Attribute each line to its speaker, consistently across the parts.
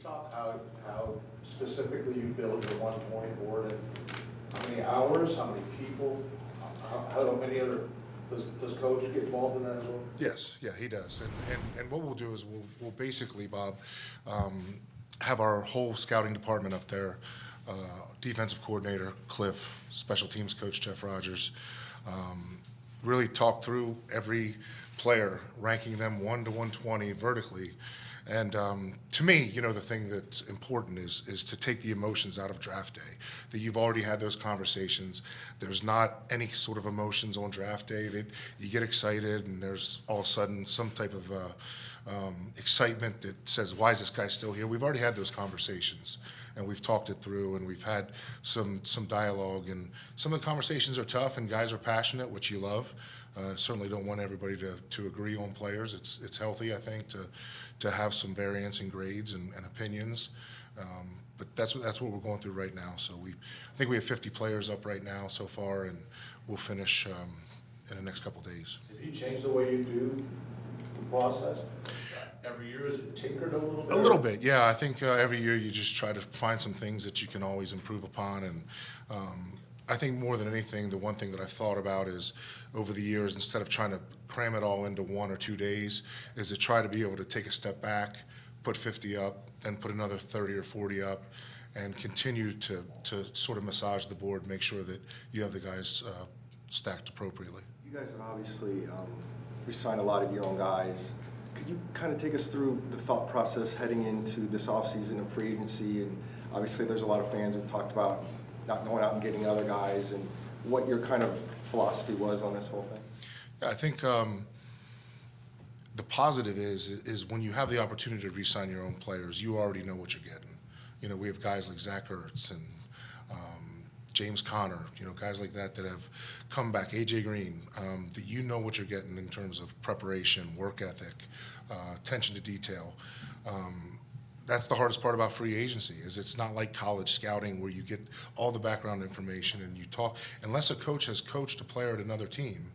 Speaker 1: talk how specifically you build your 120 board and how many hours, how many people, how many other, does coach get involved in that as well?
Speaker 2: Yes, yeah, he does. And what we'll do is we'll basically, Bob, have our whole scouting department up there, defensive coordinator, Kliff, special teams coach, Jeff Rogers, really talk through every player, ranking them 1 to 120 vertically. And to me, you know, the thing that's important is to take the emotions out of draft day, that you've already had those conversations. There's not any sort of emotions on draft day that you get excited and there's all of a sudden some type of excitement that says, why is this guy still here? We've already had those conversations and we've talked it through and we've had some dialogue, and some of the conversations are tough and guys are passionate, which you love. Certainly don't want everybody to agree on players. It's healthy, I think, to have some variance in grades and opinions. But that's what we're going through right now. So I think we have 50 players up right now so far, and we'll finish in the next couple of days.
Speaker 1: Has he changed the way you do the process? Every year, is it tinkered a little bit?
Speaker 2: A little bit, yeah. I think every year you just try to find some things that you can always improve upon. And I think more than anything, the one thing that I've thought about is over the years, instead of trying to cram it all into 1 or 2 days, is to try to be able to take a step back, put 50 up, then put another 30 or 40 up, and continue to sort of massage the board, make sure that you have the guys stacked appropriately.
Speaker 3: You guys have obviously re-signed a lot of your own guys. Could you kind of take us through the thought process heading into this offseason and free agency? And obviously there's a lot of fans who've talked about not going out and getting other guys, and what your kind of philosophy was on this whole thing.
Speaker 2: Yeah, I think the positive is when you have the opportunity to re-sign your own players, you already know what you're getting. You know, we have guys like Zach Ertz and James Conner, you know, guys like that have come back, AJ Green, that you know what you're getting in terms of preparation, work ethic, attention to detail. That's the hardest part about free agency, is it's not like college scouting where you get all the background information and you talk. Unless a coach has coached a player at another team,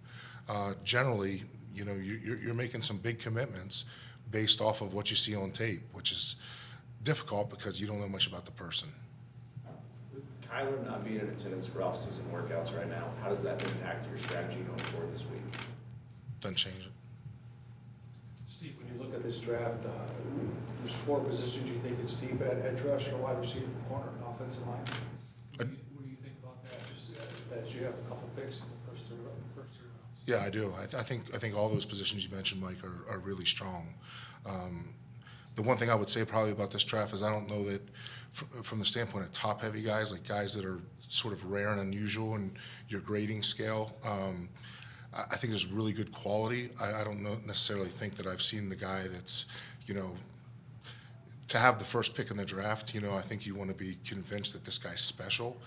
Speaker 2: generally, you know, you're making some big commitments based off of what you see on tape, which is difficult because you don't know much about the person.
Speaker 4: With Kyler not being in attendance for off-season workouts right now, how does that impact your strategy going forward this week?
Speaker 2: Doesn't change it.
Speaker 5: Steve, when you look at this draft, there's 4 positions you think it's deep at: edge rusher, wide receiver, corner, and offensive line. What do you think about that? Just that you have a couple picks in the first 3 rounds.
Speaker 2: Yeah, I do. I think all those positions you mentioned, Mike, are really strong. The one thing I would say probably about this draft is I don't know that from the standpoint of top-heavy guys, like guys that are sort of rare and unusual in your grading scale, I think there's really good quality. I don't necessarily think that I've seen the guy that's, you know, to have the first pick in the draft, you know, I think you want to be convinced that this guy's special.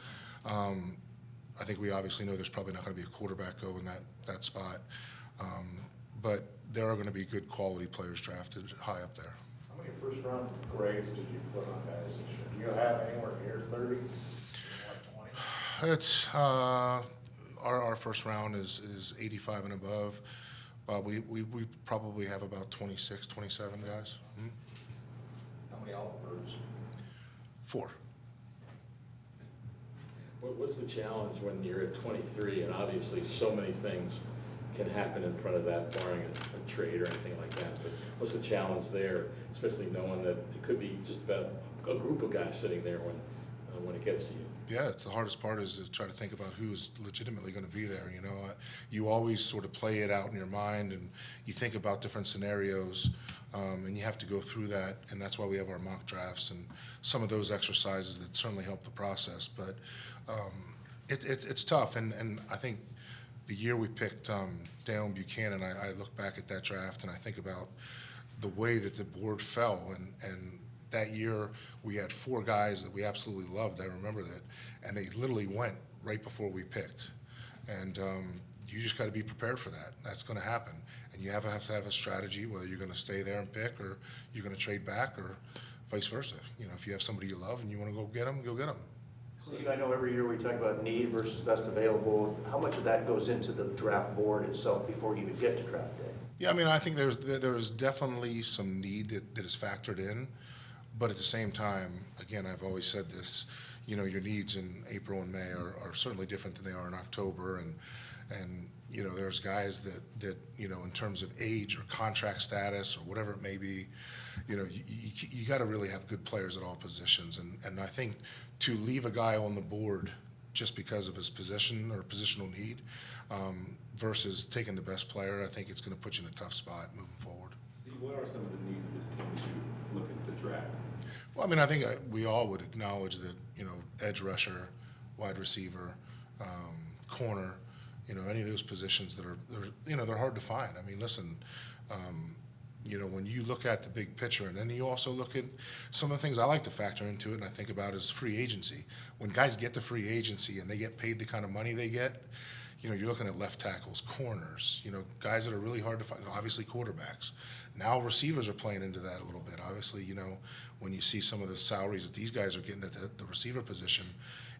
Speaker 2: I think we obviously know there's probably not going to be a quarterback go in that spot. But there are going to be good quality players drafted high up there.
Speaker 1: How many first-round grades did you put on guys this year? Do you have anywhere near 30? Like 20?
Speaker 2: It's our first round is 85 and above. We probably have about 26, 27 guys. Mm-hmm.
Speaker 1: How many alpha birds?
Speaker 2: 4.
Speaker 6: What's the challenge when you're at 23 and obviously so many things can happen in front of that, barring a trade or anything like that? But what's the challenge there, especially knowing that it could be just about a group of guys sitting there when it gets to you?
Speaker 2: Yeah, it's the hardest part is to try to think about who's legitimately going to be there. You know, you always sort of play it out in your mind and you think about different scenarios, and you have to go through that. And that's why we have our mock drafts and some of those exercises that certainly help the process. But it's tough. And I think the year we picked Dale Buchanan, I look back at that draft and I think about the way that the board fell, and that year we had 4 guys that we absolutely loved. I remember that, and they literally went right before we picked. And you just got to be prepared for that. That's going to happen, and you have to have a strategy whether you're going to stay there and pick or you're going to trade back or vice versa. You know, if you have somebody you love and you want to go get them, go get them.
Speaker 7: Steve, I know every year we talk about need versus best available. How much of that goes into the draft board itself before you even get to draft day?
Speaker 2: Yeah, I mean, I think there's definitely some need that is factored in, But at the same time, again, I've always said this, you know, your needs in April and May are certainly different than they are in October. And you know, there's guys that, you know, in terms of age or contract status or whatever it may be, you know, you got to really have good players at all positions. And I think to leave a guy on the board just because of his position or positional need versus taking the best player, I think it's going to put you in a tough spot moving forward.
Speaker 8: Steve, what are some of the needs of this team as you look at the draft?
Speaker 2: Well, I mean, I think we all would acknowledge that, you know, edge rusher, wide receiver, corner, you know, any of those positions that are, you know, they're hard to find. I mean, listen, you know, when you look at the big picture, and then you also look at some of the things I like to factor into it and I think about is free agency. When guys get to free agency and they get paid the kind of money they get, you know, you're looking at left tackles, corners, you know, guys that are really hard to find, obviously quarterbacks. Now receivers are playing into that a little bit. Obviously, you know, when you see some of the salaries that these guys are getting at the receiver position,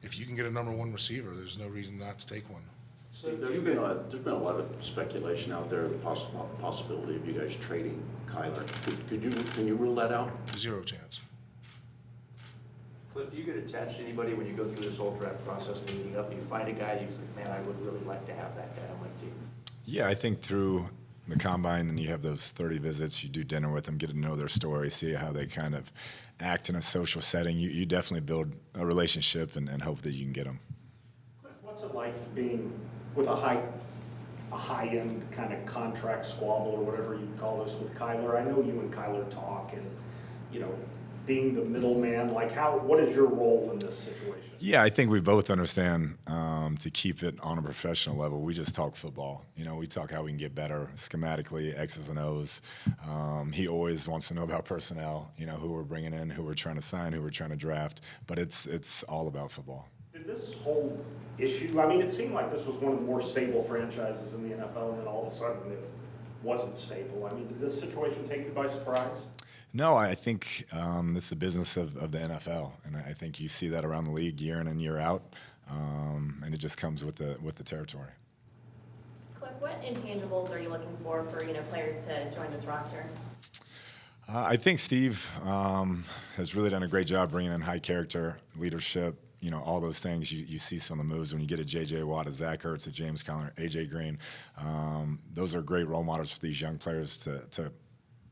Speaker 2: if you can get a number one receiver, there's no reason not to take one.
Speaker 5: So
Speaker 9: There's been a lot of speculation out there, the possibility of you guys trading Kyler. Can you rule that out?
Speaker 2: Zero chance.
Speaker 7: Kliff, do you get attached to anybody when you go through this whole draft process leading up? You find a guy you think, man, I would really like to have that guy on my team.
Speaker 10: Yeah, I think through the combine, and you have those 30 visits, you do dinner with them, get to know their story, see how they kind of act in a social setting. You definitely build a relationship and hope that you can get them.
Speaker 11: Kliff, what's it like being with a high-end kind of contract squabble or whatever you call this with Kyler? I know you and Kyler talk, and you know, being the middleman, like what is your role in this situation?
Speaker 10: Yeah, I think we both understand to keep it on a professional level. We just talk football. You know, we talk how we can get better schematically, X's and O's. He always wants to know about personnel, you know, who we're bringing in, who we're trying to sign, who we're trying to draft. But it's all about football.
Speaker 11: Did this whole issue, I mean, it seemed like this was one of the more stable franchises in the NFL, and then all of a sudden it wasn't stable. I mean, did this situation take you by surprise?
Speaker 10: No, I think this is the business of the NFL, and I think you see that around the league year in and year out, and it just comes with the territory.
Speaker 12: Kliff, what intangibles are you looking for players to join this roster?
Speaker 10: I think Steve has really done a great job bringing in high character, leadership, you know, all those things. You see some of the moves when you get a J.J. Watt, a Zach Ertz, a James Conner, A.J. Green. Those are great role models for these young players to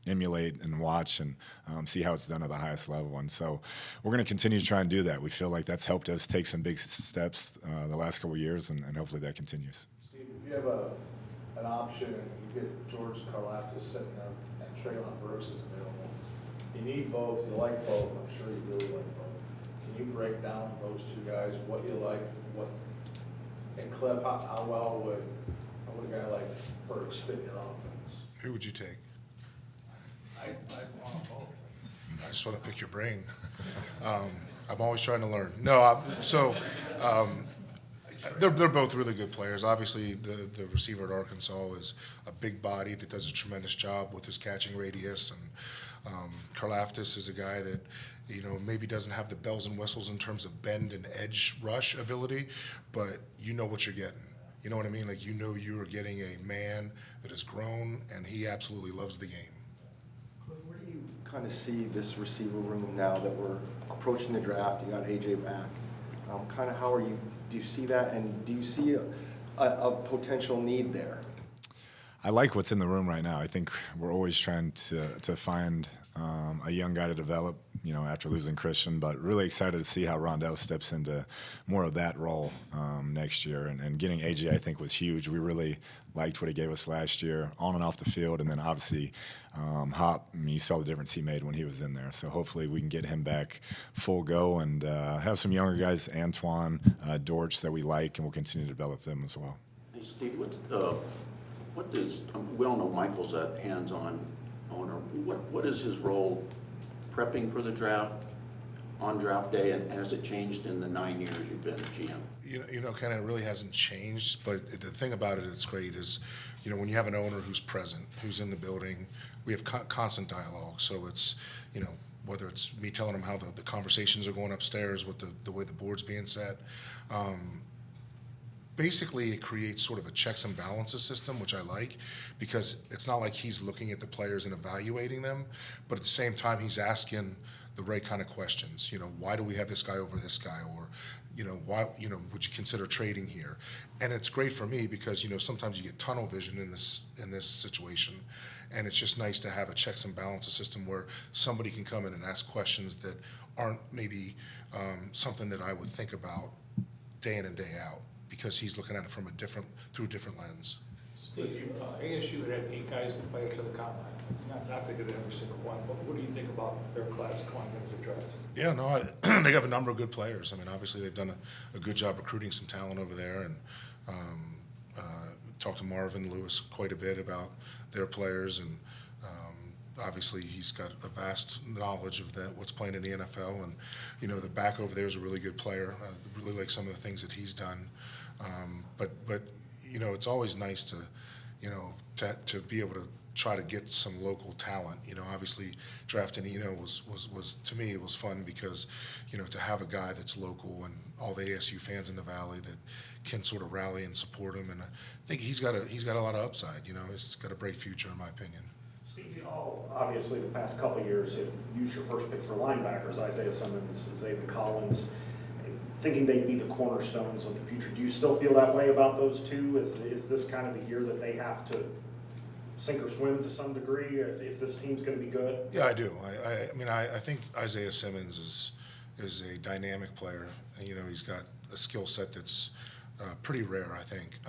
Speaker 10: emulate and watch and see how it's done at the highest level. And so we're going to continue to try and do that. We feel like that's helped us take some big steps the last couple of years, and hopefully that continues.
Speaker 1: Steve, if you have an option and you get George Karlaftis sitting there and Treylon Burks is available, you need both, you like both, I'm sure you really like both. Can you break down those two guys, what you like, and Kliff, how well would a guy like Burks fit in your offense?
Speaker 2: Who would you take?
Speaker 1: I want them both.
Speaker 2: I just want to pick your brain. I'm always trying to learn. They're both really good players. Obviously, the receiver at Arkansas is a big body that does a tremendous job with his catching radius, and Karlaftis is a guy that, you know, maybe doesn't have the bells and whistles in terms of bend and edge rush ability, but you know what you're getting. You know what I mean? Like, you know you are getting a man that has grown, and he absolutely loves the game.
Speaker 3: Where do you kind of see this receiver room now that we're approaching the draft? You got AJ back. Kind of how do you see that, and do you see a potential need there?
Speaker 10: I like what's in the room right now. I think we're always trying to find a young guy to develop, you know, after losing Christian, but really excited to see how Rondell steps into more of that role next year. And getting AJ, I think, was huge. We really liked what he gave us last year, on and off the field, and then obviously Hop, I mean, you saw the difference he made when he was in there. So hopefully we can get him back full go and have some younger guys, Antoine, Dortch, that we like, and we'll continue to develop them as well.
Speaker 9: Hey, Steve, we all know Michael's a hands-on owner. What is his role prepping for the draft, on draft day, and has it changed in the 9 years you've been GM?
Speaker 2: You know, kind of really hasn't changed, but the thing about it that's great is, you know, when you have an owner who's present, who's in the building, we have constant dialogue. So it's, you know, whether it's me telling them how the conversations are going upstairs with the way the board's being set, basically it creates sort of a checks and balances system, which I like, because it's not like he's looking at the players and evaluating them, but at the same time he's asking the right kind of questions. You know, why do we have this guy over this guy? Or, you know, why, you know, would you consider trading here? And it's great for me because, you know, sometimes you get tunnel vision in this situation, and it's just nice to have a checks and balances system where somebody can come in and ask questions that aren't maybe something that I would think about day in and day out, because he's looking at it from through a different lens.
Speaker 5: Steve, ASU had 8 guys that played to the combine. Not to get every single one, but what do you think about their class coming into the draft?
Speaker 2: Yeah, no, they have a number of good players. I mean, obviously they've done a good job recruiting some talent over there, and talked to Marvin Lewis quite a bit about their players, and obviously he's got a vast knowledge of what's playing in the NFL, and you know the back over there is a really good player. I really like some of the things that he's done, but you know it's always nice to, you know, to be able to try to get some local talent. You know, obviously drafting Eno was to me it was fun because, you know, to have a guy that's local and all the ASU fans in the Valley that can sort of rally and support him, and I think he's got a lot of upside. You know, he's got a bright future in my opinion.
Speaker 11: Steve, you all, obviously, the past couple of years have used your first pick for linebackers, Isaiah Simmons, Zayvon Collins, thinking they'd be the cornerstones of the future. Do you still feel that way about those two? Is this kind of the year that they have to sink or swim to some degree if this team's going to be good?
Speaker 2: Yeah, I do. I mean, I think Isaiah Simmons is a dynamic player. You know, he's got a skill set that's pretty rare, I think.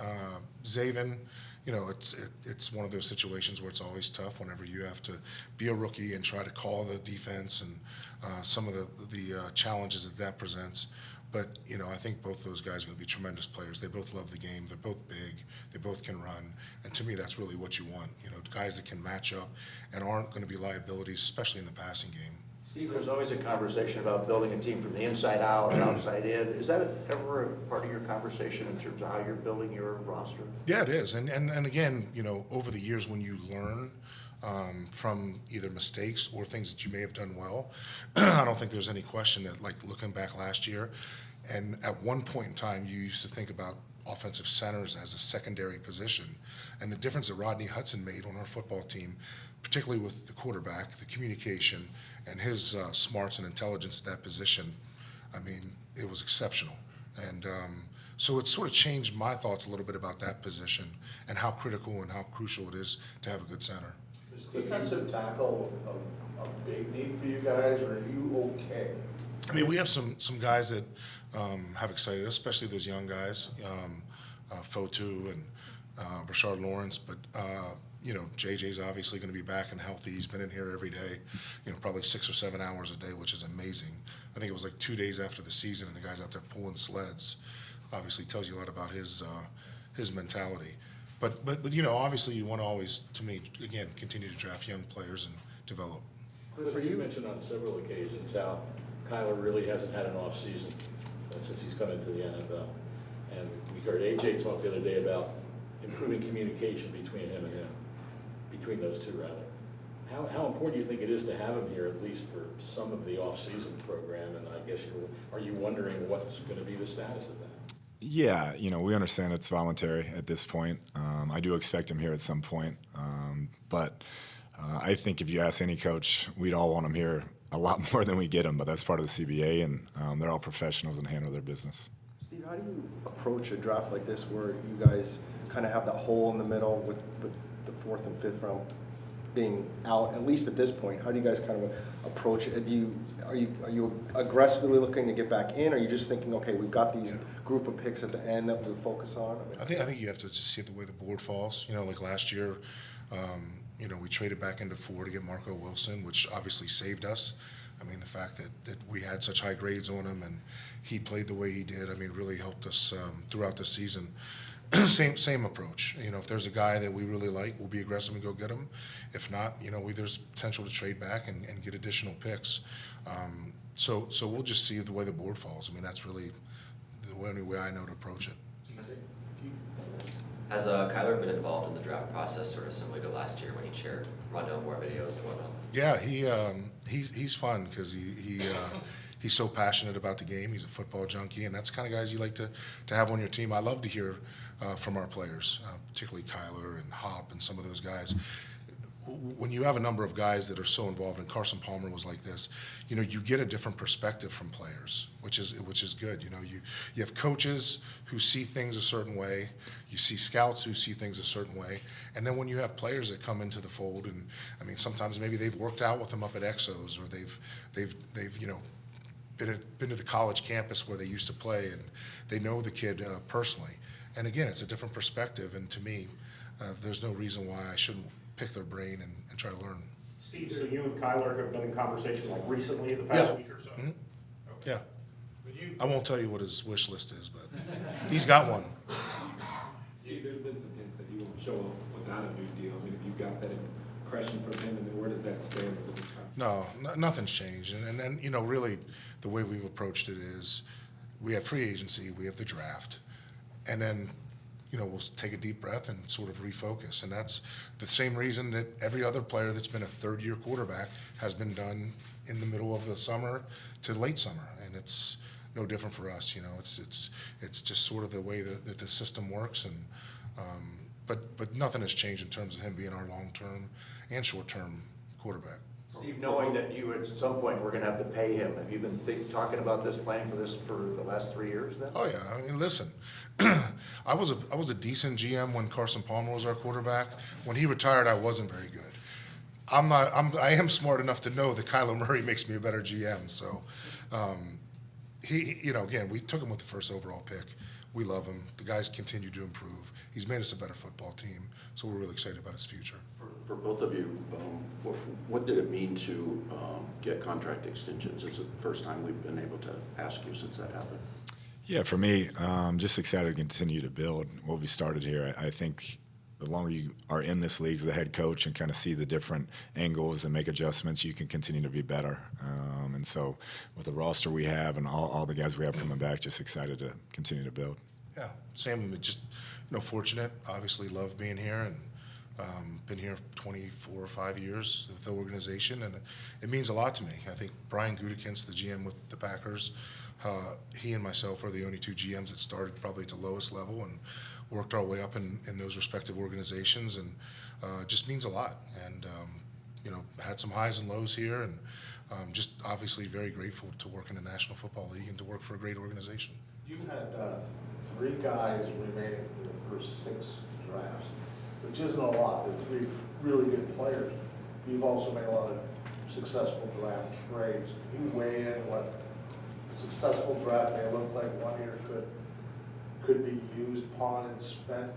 Speaker 2: Zayvon, you know, it's one of those situations where it's always tough whenever you have to be a rookie and try to call the defense and some of the challenges that presents. But, you know, I think both those guys are going to be tremendous players. They both love the game. They're both big. They both can run. And to me, that's really what you want. You know, guys that can match up and aren't going to be liabilities, especially in the passing game.
Speaker 7: Steve, there's always a conversation about building a team from the inside out and outside in. Is that ever a part of your conversation in terms of how you're building your roster?
Speaker 2: Yeah, it is. And again, you know, over the years when you learn from either mistakes or things that you may have done well, I don't think there's any question that, like, looking back last year, and at one point in time, you used to think about offensive centers as a secondary position. And the difference that Rodney Hudson made on our football team, particularly with the quarterback, the communication, and his smarts and intelligence at that position, I mean, it was exceptional. And so it sort of changed my thoughts a little bit about that position and how critical and how crucial it is to have a good center.
Speaker 1: Is defensive tackle a big need for you guys, or are you okay?
Speaker 2: I mean, we have some guys that have excited us, especially those young guys, Fotu and Rashard Lawrence. But, you know, JJ's obviously going to be back and healthy. He's been in here every day, you know, probably 6 or 7 hours a day, which is amazing. I think it was like 2 days after the season, and the guy's out there pulling sleds. Obviously tells you a lot about his mentality. But you know, obviously you want to always, to me, again, continue to draft young players and develop.
Speaker 6: Cliff, you mentioned on several occasions how Kyler really hasn't had an off season since he's come into the NFL. And we heard AJ talk the other day about improving communication between him and him, between those two rather. How important do you think it is to have him here, at least for some of the off-season program? And I guess are you wondering what's going to be the status of that?
Speaker 10: Yeah, you know, we understand it's voluntary at this point. I do expect him here at some point. But I think if you ask any coach, we'd all want him here a lot more than we get him, but that's part of the CBA, and they're all professionals and handle their business.
Speaker 3: Steve, how do you approach a draft like this where you guys kind of have that hole in the middle with the 4th and 5th round being out, at least at this point? How do you guys kind of approach it? Are you aggressively looking to get back in, or are you just thinking, okay, we've got these group of picks at the end that we'll focus on?
Speaker 2: I think you have to see the way the board falls. You know, like last year, you know, we traded back into 4 to get Marco Wilson, which obviously saved us. I mean, the fact that we had such high grades on him and he played the way he did, I mean, really helped us throughout the season. Same approach. You know, if there's a guy that we really like, we'll be aggressive and go get him. If not, you know, there's potential to trade back and get additional picks. So we'll just see the way the board falls. I mean, that's really the only way I know to approach it.
Speaker 13: Has Kyler been involved in the draft process, sort of similar to last year when he shared rundown more videos and whatnot?
Speaker 2: Yeah, he's fun because he's so passionate about the game. He's a football junkie, and that's the kind of guys you like to have on your team. I love to hear from our players, particularly Kyler and Hop and some of those guys. when you have a number of guys that are so involved, and Carson Palmer was like this, you know, you get a different perspective from players, which is good. You know, you have coaches who see things a certain way, you see scouts who see things a certain way, and then when you have players that come into the fold, and I mean, sometimes maybe they've worked out with them up at Exos, or they've you know, been to the college campus where they used to play, and they know the kid personally. And again, it's a different perspective, and to me, there's no reason why I shouldn't pick their brain and try to learn.
Speaker 11: Steve, so you and Kyler have been in conversation like recently in the past week or so?
Speaker 2: Mm-hmm.
Speaker 11: Okay.
Speaker 2: Yeah.
Speaker 11: Would you,
Speaker 2: I won't tell you what his wish list is, but he's got one.
Speaker 8: Steve, there's been some hints that he won't show up without a new deal. I mean, if you've got that impression from him, and then where does that stand with this contract?
Speaker 2: No, nothing's changed. And you know, really, the way we've approached it is we have free agency, we have the draft, and then, you know, we'll take a deep breath and sort of refocus. And that's the same reason that every other player that's been a third-year quarterback has been done in the middle of the summer to late summer. And it's no different for us. You know, it's just sort of the way that the system works. And but nothing has changed in terms of him being our long-term and short-term quarterback.
Speaker 7: Steve, knowing that you at some point were going to have to pay him, have you been talking about this, planning for this for the last 3 years then?
Speaker 2: Oh yeah, I mean, listen, I was a decent GM when Carson Palmer was our quarterback. When he retired, I wasn't very good. I am smart enough to know that Kyler Murray makes me a better GM. So, you know, again, we took him with the first overall pick. We love him. The guy's continued to improve. He's made us a better football team. So we're really excited about his future.
Speaker 9: For both of you, what did it mean to get contract extensions? It's the first time we've been able to ask you since that happened.
Speaker 10: Yeah, for me, just excited to continue to build what we started here. I think the longer you are in this league as the head coach and kind of see the different angles and make adjustments, you can continue to be better. And so with the roster we have and all the guys we have coming back, just excited to continue to build.
Speaker 2: Yeah, same. Just, you know, fortunate. Obviously, love being here, and been here 24 or 5 years with the organization, and it means a lot to me. I think Brian Gutekunst, the GM with the Packers, he and myself are the only two GMs that started probably at the lowest level and worked our way up in those respective organizations, and just means a lot. And you know, had some highs and lows here, and just obviously very grateful to work in the National Football League and to work for a great organization.
Speaker 1: You had 3 guys remaining for the first 6 drafts, which isn't a lot. They're 3 really good players. You've also made a lot of successful draft trades. Can you weigh in what a successful draft may look like 1 year could be used, pawned, and spent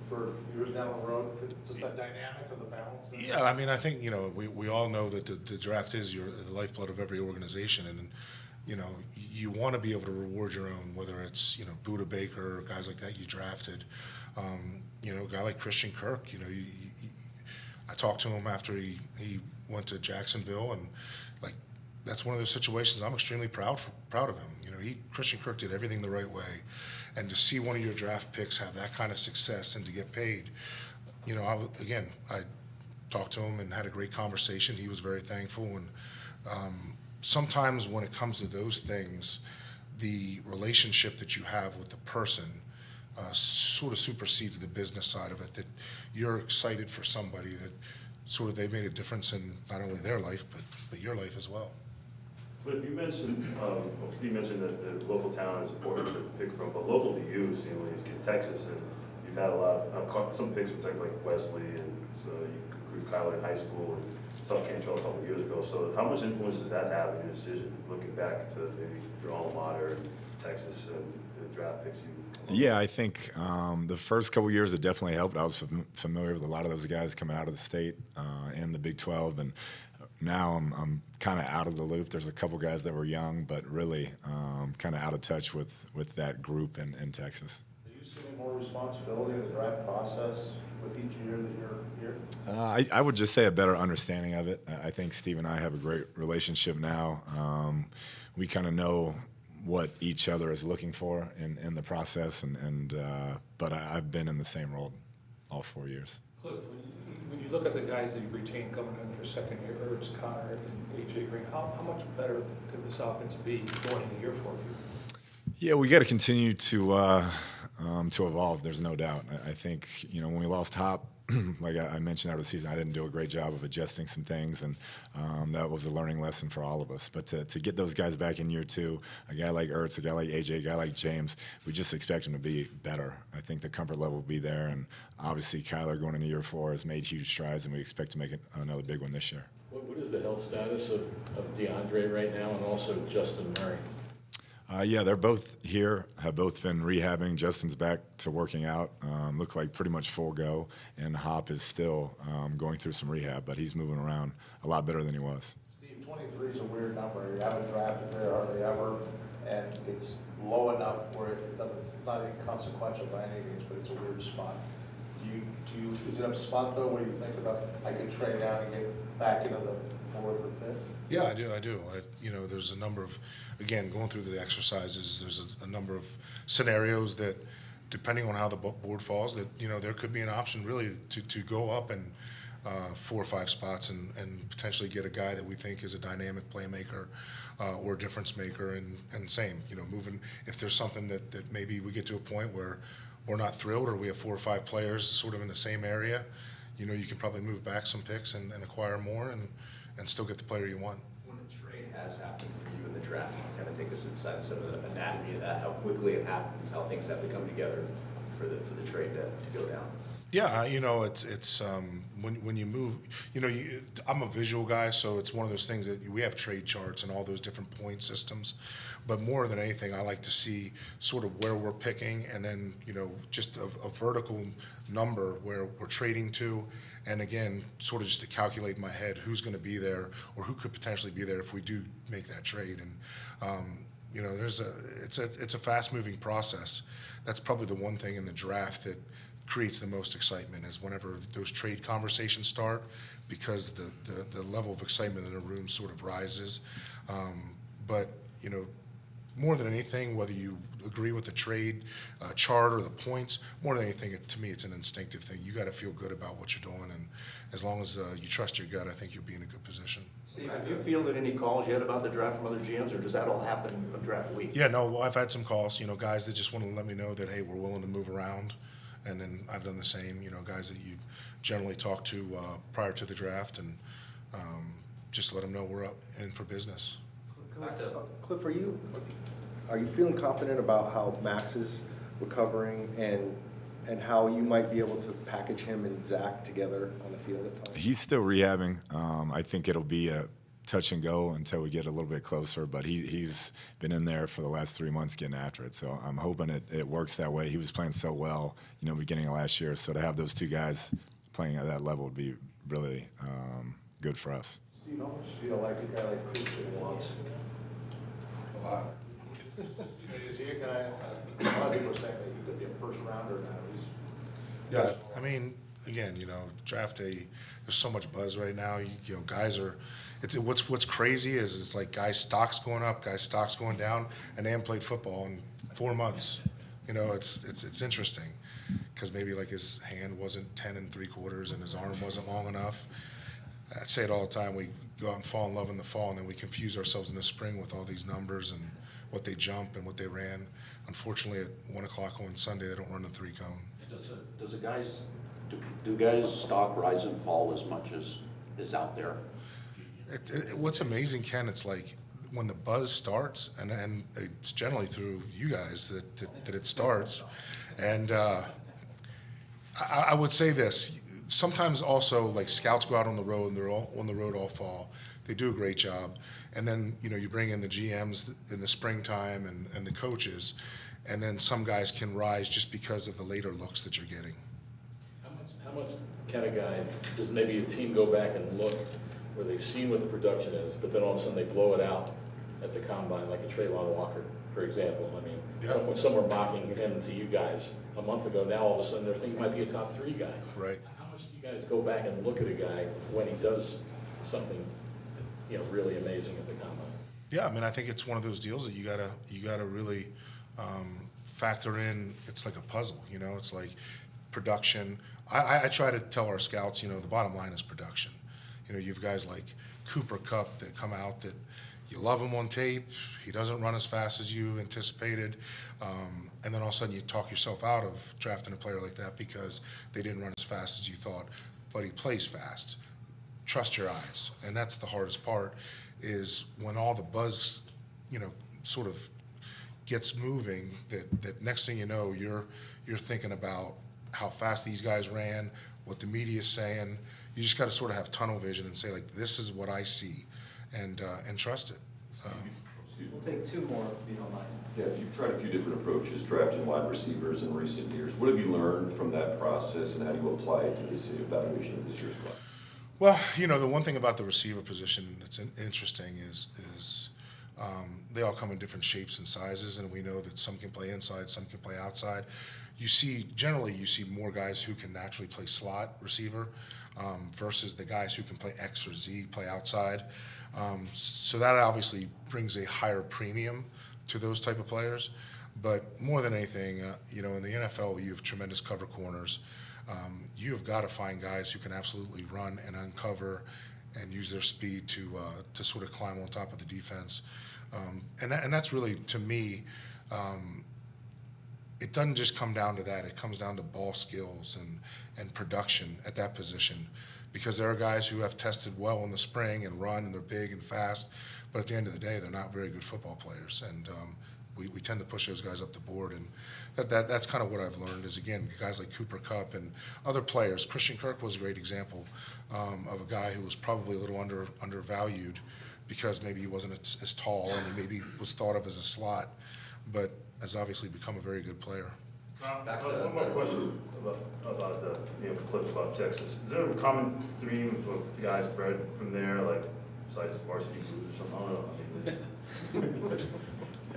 Speaker 1: for years down the road? Just that dynamic of the balance there?
Speaker 2: Yeah, I mean, I think, you know, we all know that the draft is the lifeblood of every organization, and you know, you want to be able to reward your own, whether it's, you know, Buda Baker or guys like that you drafted. You know, a guy like Christian Kirk, you know, I talked to him after he went to Jacksonville, and like, that's one of those situations I'm extremely proud of him. You know, Christian Kirk did everything the right way, and to see one of your draft picks have that kind of success and to get paid, you know, I talked to him and had a great conversation. He was very thankful, and sometimes when it comes to those things, the relationship that you have with the person sort of supersedes the business side of it, that you're excited for somebody that sort of they made a difference in not only their life, but your life as well.
Speaker 14: Kliff, you mentioned, Steve mentioned that the local talent is important to pick from, but local to you, seemingly, is in Texas, and you've had a lot, some picks from Texas like Wesley, and so you include Kyler in high school, and South Cantrell a couple of years ago. So how much influence does that have in your decision, looking back to maybe your alma mater, Texas, and the draft picks you?
Speaker 10: Yeah, I think the first couple of years it definitely helped. I was familiar with a lot of those guys coming out of the state and the Big 12, and now I'm kind of out of the loop. There's a couple guys that were young, but really kind of out of touch with that group in Texas.
Speaker 1: Are you assuming more responsibility in the draft process with each year that you're here?
Speaker 10: I would just say a better understanding of it. I think Steve and I have a great relationship now. We kind of know what each other is looking for in the process, but I've been in the same role all 4 years.
Speaker 5: Kliff, when you look at the guys that you've retained coming in their second year, Ertz, Connor, and A.J. Green, how much better could this offense be going into year 4 of you?
Speaker 10: Yeah, we got to continue to evolve. There's no doubt. I think, you know, when we lost Hop, like I mentioned out of the season, I didn't do a great job of adjusting some things, and that was a learning lesson for all of us. But to get those guys back in year two, a guy like Ertz, a guy like AJ, a guy like James, we just expect them to be better. I think the comfort level will be there, and obviously Kyler going into year 4 has made huge strides, and we expect to make another big one this year.
Speaker 6: What is the health status of DeAndre right now, and also Justin Murray?
Speaker 10: Yeah, they're both here, have both been rehabbing. Justin's back to working out, look like pretty much full go, and Hop is still going through some rehab, but he's moving around a lot better than he was.
Speaker 1: Steve, 23 is a weird number. You haven't drafted there hardly ever, and it's low enough where it's not inconsequential by any means, but it's a weird spot. Is it a spot though where you think about, I could trade down and get back into the 4th or 5th?
Speaker 2: Yeah, I do. You know, there's a number of, again, going through the exercises, there's a number of scenarios that, depending on how the board falls, that, you know, there could be an option really to go up and 4 or 5 spots and potentially get a guy that we think is a dynamic playmaker or a difference maker, and same, you know, moving, if there's something that maybe we get to a point where we're not thrilled, or we have 4 or 5 players sort of in the same area, you know, you can probably move back some picks and acquire more and still get the player you want.
Speaker 4: When a trade has happened for you in the draft, can you kind of take us inside some of the anatomy of that, how quickly it happens, how things have to come together for the trade to go down?
Speaker 2: Yeah, you know, it's when you move, you know, I'm a visual guy, so it's one of those things that we have trade charts and all those different point systems. But more than anything, I like to see sort of where we're picking, and then, you know, just a vertical number where we're trading to, and again, sort of just to calculate in my head who's going to be there or who could potentially be there if we do make that trade. And you know, it's a fast-moving process. That's probably the one thing in the draft that creates the most excitement, is whenever those trade conversations start, because the level of excitement in the room sort of rises. But, you know, more than anything, whether you agree with the trade chart or the points, more than anything, to me, it's an instinctive thing. You got to feel good about what you're doing, and as long as you trust your gut, I think you'll be in a good position.
Speaker 7: Steve, have you fielded any calls yet about the draft from other GMs, or does that all happen on draft week?
Speaker 2: Yeah, no, I've had some calls, you know, guys that just want to let me know that, hey, we're willing to move around. And then I've done the same, you know, guys that you generally talk to prior to the draft, and just let them know we're up in for business.
Speaker 3: Kliff, are you feeling confident about how Max is recovering, and how you might be able to package him and Zach together on the field at times?
Speaker 10: He's still rehabbing. I think it'll be a touch and go until we get a little bit closer, but he's been in there for the last 3 months getting after it, so I'm hoping it works that way. He was playing so well, you know, beginning of last year, so to have those 2 guys playing at that level would be really good for us.
Speaker 1: Steve, how much do you like a guy like Christian wants?
Speaker 2: A lot.
Speaker 1: Is he a guy, a lot of people are saying that he could be a first rounder now.
Speaker 2: Yeah, I mean, again, you know, draft day, there's so much buzz right now. You know, guys are, what's crazy is it's like guys' stocks going up, guys' stocks going down, and they haven't played football in 4 months. You know, it's interesting, because maybe like his hand wasn't 10 3/4 and his arm wasn't long enough. I say it all the time. We go out and fall in love in the fall, and then we confuse ourselves in the spring with all these numbers and what they jump and what they ran. Unfortunately, at 1 o'clock on Sunday, they don't run the 3-cone.
Speaker 9: Do guys' stock rise and fall as much as is out there?
Speaker 2: What's amazing, Ken, it's like when the buzz starts, and it's generally through you guys that it starts. And I would say this, sometimes also, like, scouts go out on the road, and they're all on the road all fall. They do a great job. And then, you know, you bring in the GMs in the springtime and the coaches, and then some guys can rise just because of the later looks that you're getting.
Speaker 6: How much can a guy, does maybe a team go back and look where they've seen what the production is, but then all of a sudden they blow it out at the combine, like a Trayvon Walker, for example? I mean,
Speaker 2: yeah.
Speaker 6: some were mocking him to you guys a month ago. Now all of a sudden they're thinking he might be a top 3 guy.
Speaker 2: Right.
Speaker 6: How much do you guys go back and look at a guy when he does something, you know, really amazing at the combine?
Speaker 2: Yeah, I mean, I think it's one of those deals that you gotta really factor in. It's like a puzzle, you know. It's like production. I try to tell our scouts, you know, the bottom line is production. You know, you've guys like Cooper Kupp that come out that, you love him on tape, he doesn't run as fast as you anticipated, and then all of a sudden you talk yourself out of drafting a player like that because they didn't run as fast as you thought, but he plays fast. Trust your eyes, and that's the hardest part, is when all the buzz, sort of gets moving, that next thing you know, you're thinking about how fast these guys ran, what the media is saying. You just got to sort of have tunnel vision and say, like, this is what I see, and trust it.
Speaker 15: We'll take two more, if you don't mind.
Speaker 16: Yeah, you've tried a few different approaches, drafting wide receivers in recent years. What have you learned from that process, and how do you apply it to this evaluation of this year's class?
Speaker 2: Well, the one thing about the receiver position that's interesting is they all come in different shapes and sizes, and we know that some can play inside, some can play outside. Generally you see more guys who can naturally play slot receiver versus the guys who can play X or Z, play outside. So that obviously brings a higher premium to those type of players. But more than anything, in the NFL, you have tremendous cover corners. You have got to find guys who can absolutely run and uncover and use their speed to sort of climb on top of the defense. And that's really, to me, it doesn't just come down to that. It comes down to ball skills and production at that position, because there are guys who have tested well in the spring and run, and they're big and fast, but at the end of the day, they're not very good football players. And we tend to push those guys up the board, and that's kind of what I've learned is, again, guys like Cooper Kupp and other players. Christian Kirk was a great example of a guy who was probably a little undervalued because maybe he wasn't as tall and he maybe was thought of as a slot, but has obviously become a very good player.
Speaker 14: One more question about the Kliff about Texas. Is there a common theme for the guys bred from there, like besides varsity groups or something? I don't know.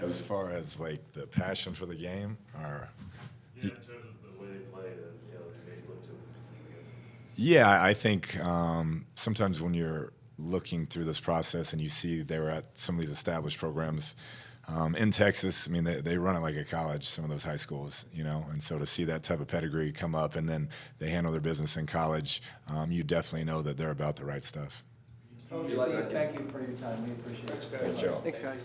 Speaker 10: As far as like the passion for the game, or
Speaker 14: in terms of the way they play, they may look to.
Speaker 10: Yeah, I think sometimes when you're looking through this process and you see they were at some of these established programs in Texas, I mean, they run it like a college, some of those high schools, and so to see that type of pedigree come up and then they handle their business in college, you definitely know that they're about the right stuff.
Speaker 15: Coach, thank you for your time. We appreciate it.
Speaker 10: Good job.
Speaker 3: Thanks, guys.